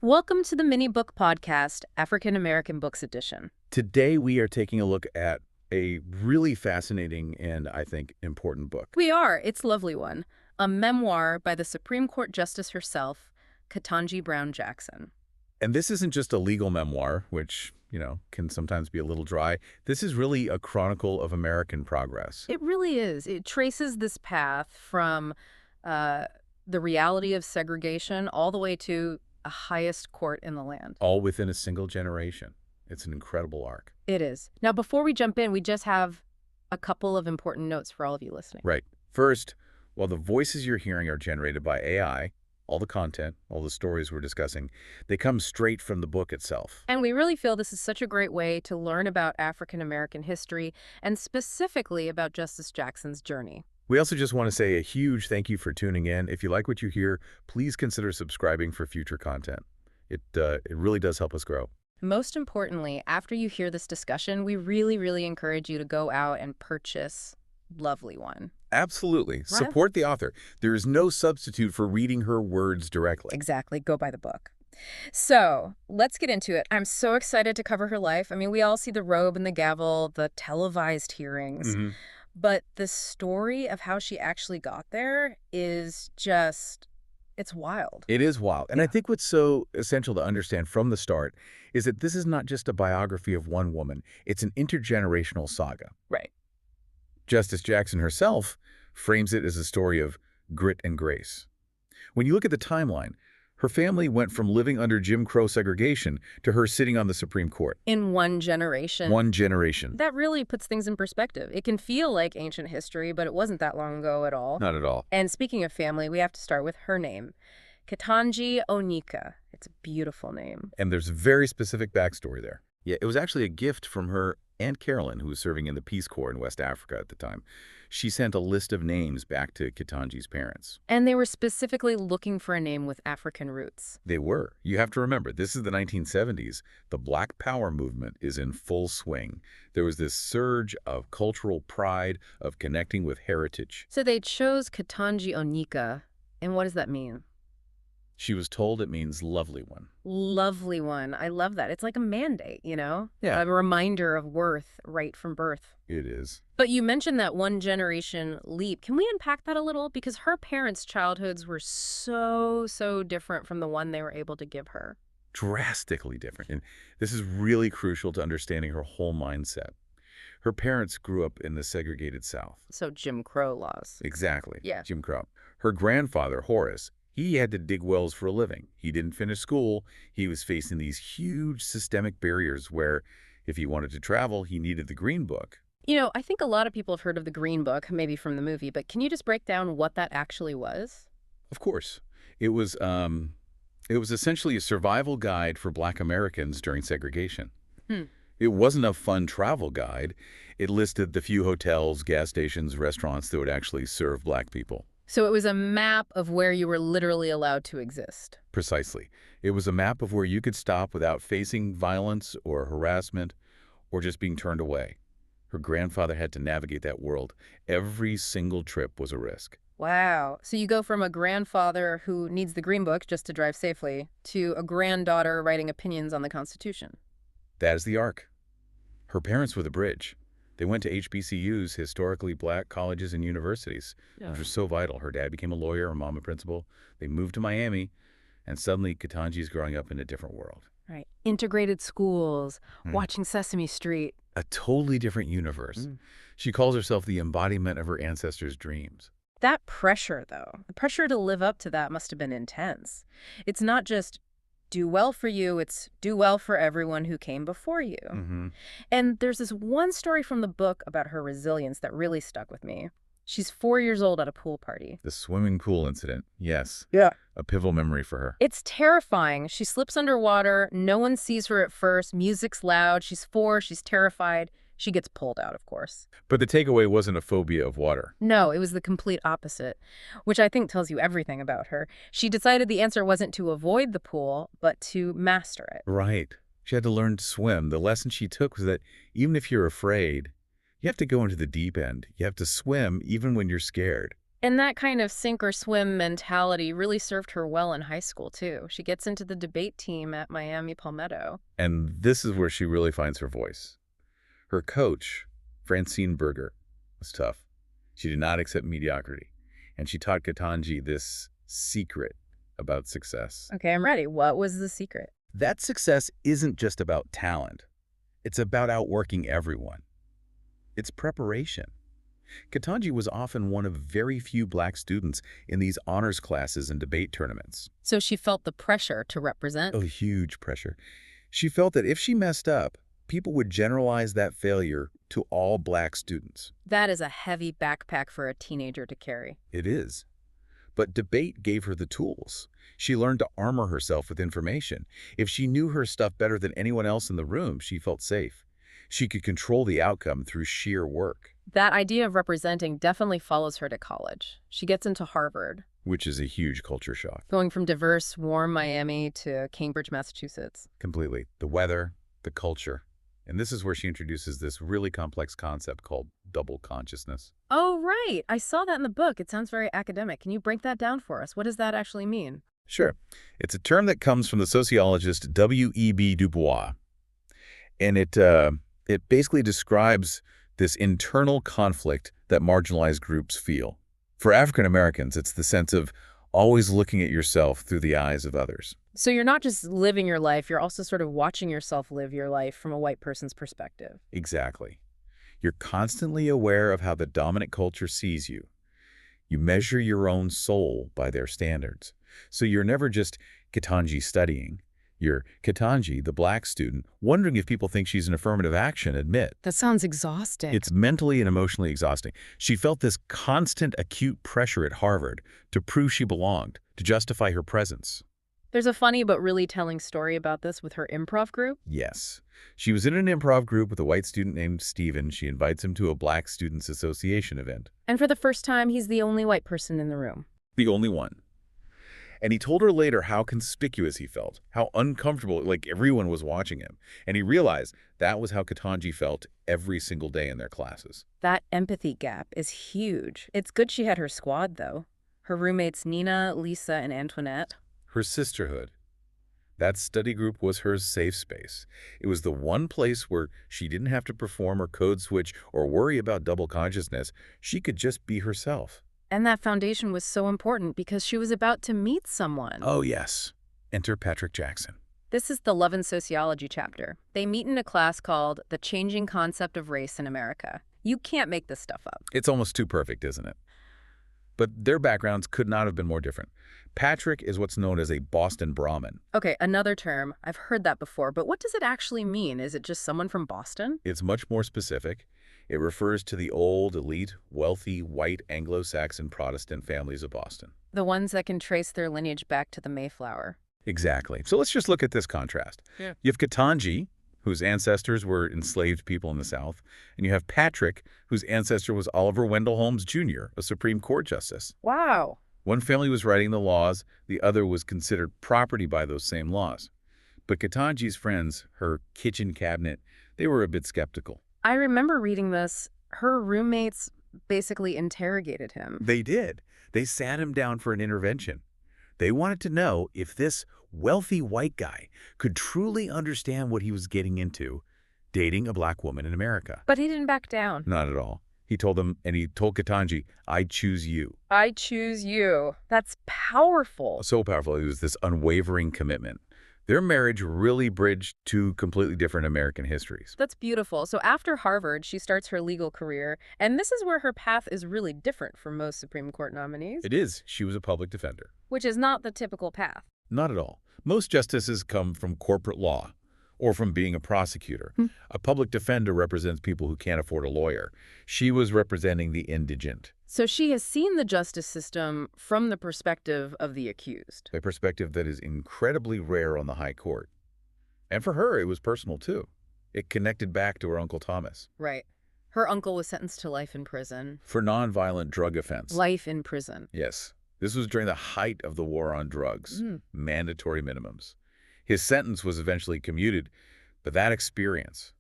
Welcome to the Mini Book Podcast, African American Books Edition. Today, we are taking a look at a really fascinating and, I think, important book. We are. It's a lovely one. A memoir by the Supreme Court Justice herself, Ketanji Brown Jackson. And this isn't just a legal memoir, which, can sometimes be a little dry. This is really a chronicle of American progress. It really is. It traces this path from the reality of segregation all the way to a highest court in the land. All within a single generation. It's an incredible arc. It is. Now, before we jump in, we just have a couple of important notes for all of you listening. Right. First, while the voices you're hearing are generated by AI, all the content, all the stories we're discussing, they come straight from the book itself. And we really feel this is such a great way to learn about African American history and specifically about Justice Jackson's journey. We also just want to say a huge thank you for tuning in. If you like what you hear, please consider subscribing for future content. It really does help us grow. Most importantly, after you hear this discussion, we really encourage you to go out and purchase Lovely One. Absolutely. Right. Support the author. There is no substitute for reading her words directly. Exactly. Go buy the book. So let's get into it. I'm so excited to cover her life. I mean, we all see the robe and the gavel, the televised hearings. Mm-hmm. But the story of how she actually got there is just, it's wild. It is wild. And I think what's so essential to understand from the start is that this is not just a biography of one woman. It's an intergenerational saga. Right. Justice Jackson herself frames it as a story of grit and grace. When you look at the timeline, her family went from living under Jim Crow segregation to her sitting on the Supreme Court. In one generation. One generation. That really puts things in perspective. It can feel like ancient history, but it wasn't that long ago at all. Not at all. And speaking of family, we have to start with her name. Ketanji Onika. It's a beautiful name. And there's a very specific backstory there. Yeah, it was actually a gift from her Aunt Carolyn, who was serving in the Peace Corps in West Africa at the time. She sent a list of names back to Ketanji's parents. And they were specifically looking for a name with African roots. They were. You have to remember, this is the 1970s. The Black Power movement is in full swing. There was this surge of cultural pride, of connecting with heritage. So they chose Ketanji Onika. And what does that mean? She was told it means lovely one. Lovely one. I love that. It's like a mandate, Yeah. A reminder of worth right from birth. It is. But you mentioned that one generation leap. Can we unpack that a little? Because her parents' childhoods were so different from the one they were able to give her. Drastically different. And this is really crucial to understanding her whole mindset. Her parents grew up in the segregated South. So Jim Crow laws. Exactly. Yeah. Jim Crow. Her grandfather, Horace, he had to dig wells for a living. He didn't finish school. He was facing these huge systemic barriers where if he wanted to travel, he needed the Green Book. I think a lot of people have heard of the Green Book, maybe from the movie, but can you just break down what that actually was? Of course. It was essentially a survival guide for Black Americans during segregation. It wasn't a fun travel guide. It listed the few hotels, gas stations, restaurants that would actually serve Black people. So it was a map of where you were literally allowed to exist. Precisely. It was a map of where you could stop without facing violence or harassment or just being turned away. Her grandfather had to navigate that world. Every single trip was a risk. Wow. So you go from a grandfather who needs the Green Book just to drive safely to a granddaughter writing opinions on the Constitution. That is the arc. Her parents were the bridge. They went to HBCUs, historically Black colleges and universities, which was so vital. Her dad became a lawyer, her mom a principal. They moved to Miami, and suddenly Ketanji's growing up in a different world. Right. Integrated schools, watching Sesame Street. A totally different universe. She calls herself the embodiment of her ancestors' dreams. That pressure, though, the pressure to live up to that must have been intense. It's not just do well for you, it's do well for everyone who came before you. And there's this one story from the book about her resilience that really stuck with me. She's 4 years old at a pool party. The swimming pool incident, yes. Yeah. A pivotal memory for her. It's terrifying. She slips underwater. No one sees her at first. Music's loud. She's 4. She's terrified. She gets pulled out, of course. But the takeaway wasn't a phobia of water. No, it was the complete opposite, which I think tells you everything about her. She decided the answer wasn't to avoid the pool, but to master it. Right. She had to learn to swim. The lesson she took was that even if you're afraid, you have to go into the deep end. You have to swim even when you're scared. And that kind of sink or swim mentality really served her well in high school, too. She gets into the debate team at Miami Palmetto. And this is where she really finds her voice. Her coach, Francine Berger, was tough. She did not accept mediocrity. And she taught Ketanji this secret about success. Okay, I'm ready. What was the secret? That success isn't just about talent. It's about outworking everyone. It's preparation. Ketanji was often one of very few black students in these honors classes and debate tournaments. So she felt the pressure to represent. A huge pressure. She felt that if she messed up, people would generalize that failure to all black students. That is a heavy backpack for a teenager to carry. It is. But debate gave her the tools. She learned to armor herself with information. If she knew her stuff better than anyone else in the room, she felt safe. She could control the outcome through sheer work. That idea of representing definitely follows her to college. She gets into Harvard, Which is a huge culture shock. going from diverse, warm Miami to Cambridge, Massachusetts. Completely. The weather, the culture. And this is where she introduces this really complex concept called double consciousness. Oh, right. I saw that in the book. It sounds very academic. Can you break that down for us? What does that actually mean? Sure. It's a term that comes from the sociologist W.E.B. Du Bois. And it basically describes this internal conflict that marginalized groups feel. For African Americans, it's the sense of always looking at yourself through the eyes of others. So you're not just living your life, you're also sort of watching yourself live your life from a white person's perspective. Exactly. You're constantly aware of how the dominant culture sees you. You measure your own soul by their standards. So you're never just Ketanji studying. You're Ketanji, the black student, wondering if people think she's an affirmative action admit. That sounds exhausting. It's mentally and emotionally exhausting. She felt this constant acute pressure at Harvard to prove she belonged, to justify her presence. There's a funny but really telling story about this with her improv group. Yes. She was in an improv group with a white student named Steven. She invites him to a Black Students Association event. And for the first time, he's the only white person in the room. The only one. And he told her later how conspicuous he felt, how uncomfortable, like everyone was watching him. And he realized that was how Ketanji felt every single day in their classes. That empathy gap is huge. It's good she had her squad, though. Her roommates Nina, Lisa, and Antoinette. Her sisterhood. That study group was her safe space. It was the one place where she didn't have to perform or code switch or worry about double consciousness. She could just be herself. And that foundation was so important because she was about to meet someone. Oh, yes. Enter Patrick Jackson. This is the Love and Sociology chapter. They meet in a class called The Changing Concept of Race in America. You can't make this stuff up. It's almost too perfect, isn't it? But their backgrounds could not have been more different. Patrick is what's known as a Boston Brahmin. Okay, another term. I've heard that before, but what does it actually mean? Is it just someone from Boston? It's much more specific. It refers to the old, elite, wealthy, white Anglo-Saxon Protestant families of Boston. The ones that can trace their lineage back to the Mayflower. Exactly. So let's just look at this contrast. Yeah. You have Ketanji, whose ancestors were enslaved people in the South, and you have Patrick, whose ancestor was Oliver Wendell Holmes, Jr., a Supreme Court justice. Wow. One family was writing the laws, the other was considered property by those same laws. But Ketanji's friends, her kitchen cabinet, they were a bit skeptical. I remember reading this. Her roommates basically interrogated him. They did. They sat him down for an intervention. They wanted to know if this wealthy white guy could truly understand what he was getting into, dating a black woman in America. But he didn't back down. Not at all. He told them, and he told Ketanji, I choose you. I choose you. That's powerful. So powerful. It was this unwavering commitment. Their marriage really bridged two completely different American histories. That's beautiful. So after Harvard, she starts her legal career, and this is where her path is really different from most Supreme Court nominees. It is. She was a public defender. Which is not the typical path. Not at all. Most justices come from corporate law or from being a prosecutor. A public defender represents people who can't afford a lawyer. She was representing the indigent. So she has seen the justice system from the perspective of the accused. A perspective that is incredibly rare on the high court. And for her, it was personal, too. It connected back to her Uncle Thomas. Right. Her uncle was sentenced to life in prison. For nonviolent drug offense. Life in prison. Yes. This was during the height of the war on drugs. Mandatory minimums. His sentence was eventually commuted, but that experience,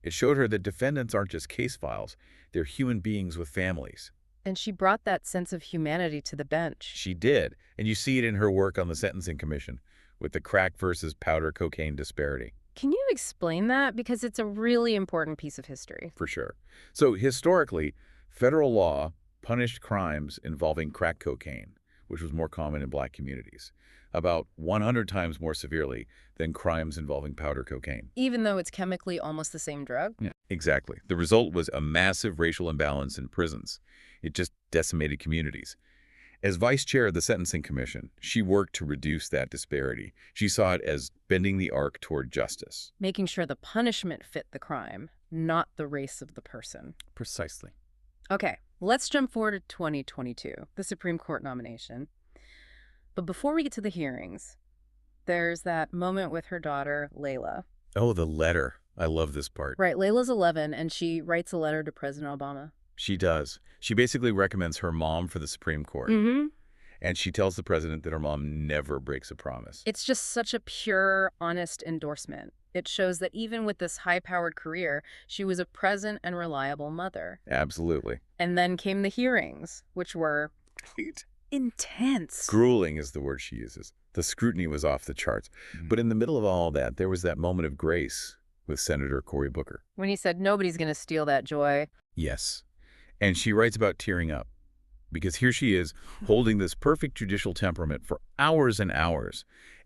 it showed her that defendants aren't just case files, they're human beings with families. And she brought that sense of humanity to the bench. She did, and you see it in her work on the Sentencing Commission with the crack versus powder cocaine disparity. Can you explain that? Because it's a really important piece of history. For sure. So historically, federal law punished crimes involving crack cocaine, which was more common in black communities, about 100 times more severely than crimes involving powder cocaine. Even though it's chemically almost the same drug? Yeah, exactly. The result was a massive racial imbalance in prisons. It just decimated communities. As vice chair of the Sentencing Commission, she worked to reduce that disparity. She saw it as bending the arc toward justice. Making sure the punishment fit the crime, not the race of the person. Precisely. Okay, let's jump forward to 2022, the Supreme Court nomination. But before we get to the hearings, there's that moment with her daughter, Layla. Oh, the letter. I love this part. Right, Layla's 11, and she writes a letter to President Obama. She does. She basically recommends her mom for the Supreme Court. And she tells the president that her mom never breaks a promise. It's just such a pure, honest endorsement. It shows that even with this high-powered career, she was a present and reliable mother. Absolutely. And then came the hearings, which were intense. Grueling is the word she uses. The scrutiny was off the charts. But in the middle of all that, there was that moment of grace with Senator Cory Booker. When he said, nobody's going to steal that joy. Yes. And she writes about tearing up. Because here she is, holding this perfect judicial temperament for hours and hours.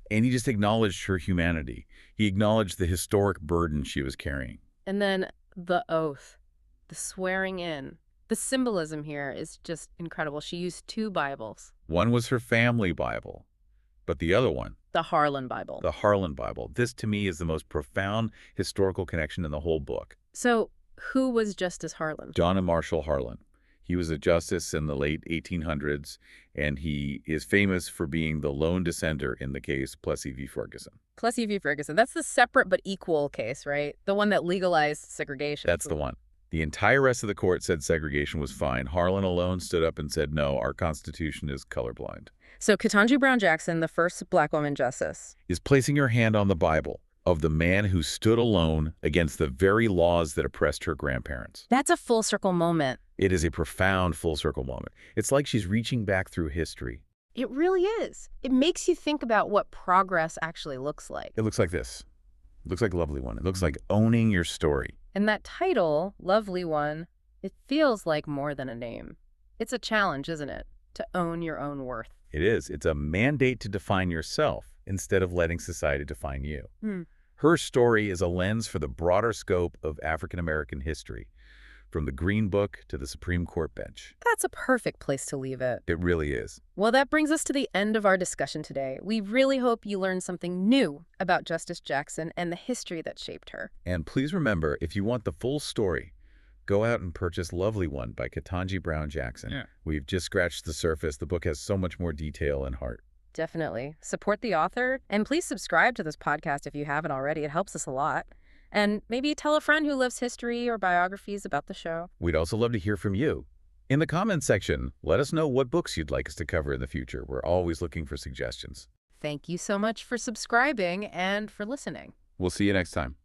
And he just acknowledged her humanity. He acknowledged the historic burden she was carrying. And then the oath, the swearing in. The symbolism here is just incredible. She used 2 Bibles. One was her family Bible, but the other one, The Harlan Bible. the Harlan Bible. This, to me, is the most profound historical connection in the whole book. So who was Justice Harlan? John and Marshall Harlan. He was a justice in the late 1800s, and he is famous for being the lone dissenter in the case Plessy v. Ferguson. Plessy v. Ferguson. That's the separate but equal case, right? The one that legalized segregation. That's the one. The entire rest of the court said segregation was fine. Harlan alone stood up and said, no, our Constitution is colorblind. So Ketanji Brown Jackson, the first black woman justice, Is placing her hand on the Bible of the man who stood alone against the very laws that oppressed her grandparents. that's a full circle moment. It is a profound full circle moment. It's like she's reaching back through history. It really is. It makes you think about what progress actually looks like. It looks like this. It looks like Lovely One. It looks like owning your story. And that title, Lovely One, it feels like more than a name. It's a challenge, isn't it? To own your own worth. It is. It's a mandate to define yourself instead of letting society define you. Her story is a lens for the broader scope of African-American history, from the Green Book to the Supreme Court bench. That's a perfect place to leave it. It really is. Well, that brings us to the end of our discussion today. We really hope you learned something new about Justice Jackson and the history that shaped her. And please remember, if you want the full story, go out and purchase Lovely One by Ketanji Brown Jackson. Yeah. We've just scratched the surface. The book has so much more detail and heart. Definitely. Support the author, and please subscribe to this podcast if you haven't already. It helps us a lot. And maybe tell a friend who loves history or biographies about the show. We'd also love to hear from you. In the comments section, let us know what books you'd like us to cover in the future. We're always looking for suggestions. Thank you so much for subscribing and for listening. We'll see you next time.